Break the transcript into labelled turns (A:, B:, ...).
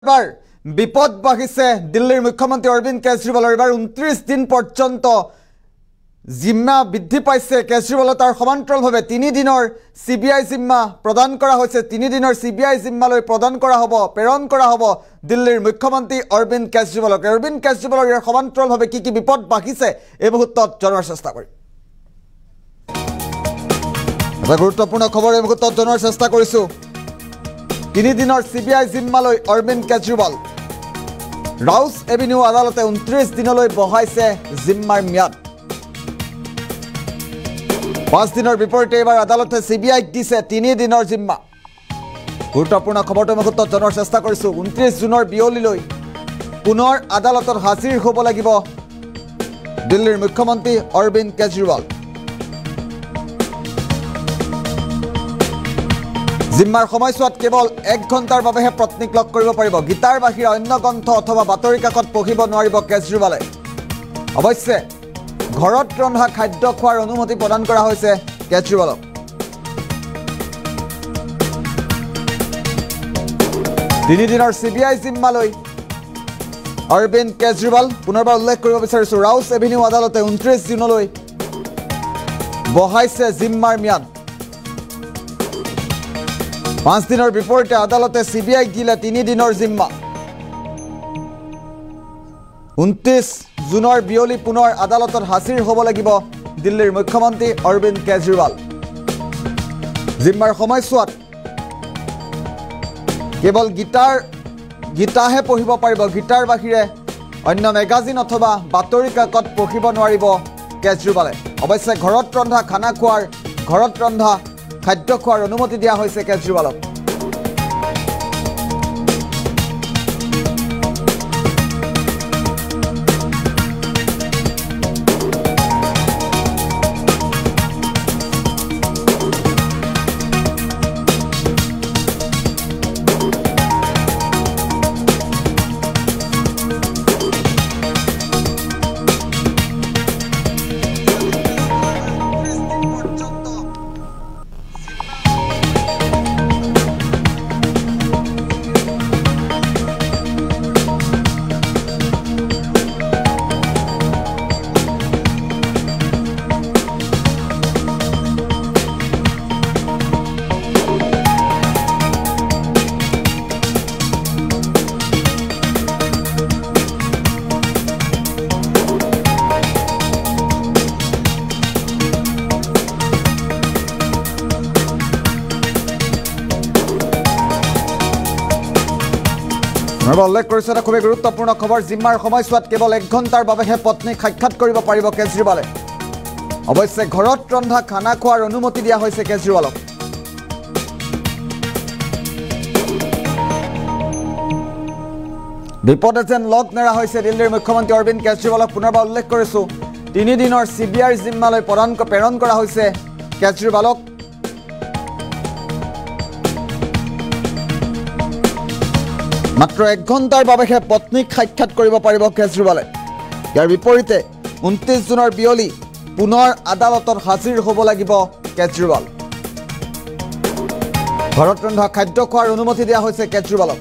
A: এবাৰ বিপদ বাঢ়িছে দিল্লীৰ মুখ্যমন্ত্ৰী অৰবিন্দ কেজৰিৱালৰ এবাৰ 29 দিন পৰ্যন্ত জিম্মা বৃদ্ধি পাইছে কেজৰিৱালৰ তাৰ সমান্তৰালভাৱে 3 দিনৰ সিবিআই জিম্মা প্ৰদান কৰা হৈছে 3 দিনৰ সিবিআই জিম্মালৈ প্ৰদান কৰা হ'ব প্ৰেৰণ কৰা হ'ব দিল্লীৰ মুখ্যমন্ত্ৰী অৰবিন্দ কেজৰিৱালক অৰবিন্দ কেজৰিৱালৰ ইয়াৰ সমান্তৰালভাৱে কি বিপদ বাঢ়িছে এই মুহূৰ্তত জনাৰ চেষ্টা কৰিম এটা গুৰুত্বপূৰ্ণ খবৰ এই মুহূৰ্তত জনাৰ চেষ্টা কৰিছো 3 দিনৰ সিবিআই জিম্মালৈ অৰবিন্দ কেজৰিৱাল ৰাউছ এভিনিউ আদালতে 29 দিনলৈ বঢ়াইছে জিম্মাৰ ম্যাদ 5 দিনৰ বিপৰীতে এবাৰ আদালতে সিবিআইক দিছে 3 দিনৰ জিম্মা গুৰুত্বপূৰ্ণ খবৰটো মুহূৰ্তত জনাৰ চেষ্টা কৰিছো 29 জুনৰ বিয়লিলৈ পুনৰ আদালতত হাজিৰ হ'ব লাগিব দিল্লীৰ মুখ্যমন্ত্ৰী অৰবিন্দ কেজৰিৱাল জিম্মাৰ সময়ছোৱাত কেৱল 1 ঘণ্টাৰ বাবেহে পত্নীক লগ কৰিব পাৰিব গীতাৰ বাহিৰে অন্য গ্ৰন্থ অথবা বাতৰি কাকত পঢ়িব নোৱাৰিব কেজৰিৱালে অৱশ্যে ঘৰত ৰন্ধা খাদ্য খোৱাৰ অনুমতি প্ৰদান কৰা হৈছে কেজৰিৱালক তিনি দিনৰ সিবিআই জিম্মালৈ অৰবিন্দ কেজৰিৱাল পুনৰবাৰ উল্লেখ কৰিব বিচাৰিছো ৰাউছ এভিনিউ আদালতে 29 দিনলৈ বঢ়াইছে জিম্মাৰ ম্যাদ 5 দিনৰ বিপৰীতে আদালতে সিবিআইক দিলে 3 দিনৰ জিম্মা 29 জুনৰ বিয়লি পুনৰ আদালতত হাজিৰ হ'ব লাগিব দিল্লীৰ মুখ্যমন্ত্ৰী অৰবিন্দ কেজৰিৱাল জিম্মাৰ সময়ছোৱাত কেৱল গীতাহে পঢ়িব পাৰিব গীতাৰ বাহিৰে অন্য মেগাজিন অথবা বাতৰি কাকত পঢ়িব নোৱাৰিব কেজৰিৱালে অৱশ্যে ঘৰত ৰন্ধা খাদ্য খোৱাৰ অনুমতি দিয়া হৈছে কেজৰিৱালক উল্লেখ কৰিছে এটা খুবেই গুৰুত্বপূৰ্ণ খবৰ জিম্মাৰ সময়ছোৱাত কেৱল 1 ঘণ্টাৰ বাবেহে পত্নীক সাক্ষাৎ কৰিব পাৰিব কেজৰিৱালে অৱশ্যে ঘৰত ৰন্ধা খানা খোৱাৰ অনুমতি দিয়া হৈছে কেজৰিৱালক বিপদে যেন লগ নেৰা হৈছে দিল্লীৰ মুখ্যমন্ত্ৰী অৰবিন্দ কেজৰিৱালক পুনৰবাৰ উল্লেখ কৰিছো 3 দিনৰ সিবিআইৰ জিম্মালৈ প্ৰেৰণ কৰা হৈছে কেজৰিৱালক মাত্ৰ 1 ঘণ্টাৰ বাবেহে পত্নীক সাক্ষাৎ কৰিব পাৰিব কেজৰিৱালে ইয়াৰ বিপৰীতে 29 জুনৰ বিয়লি পুনৰ আদালতত হাজিৰ হ'ব লাগিব কেজৰিৱাল ঘৰত ৰন্ধা খাদ্য খোৱাৰ অনুমতি দিয়া হৈছে কেজৰিৱালক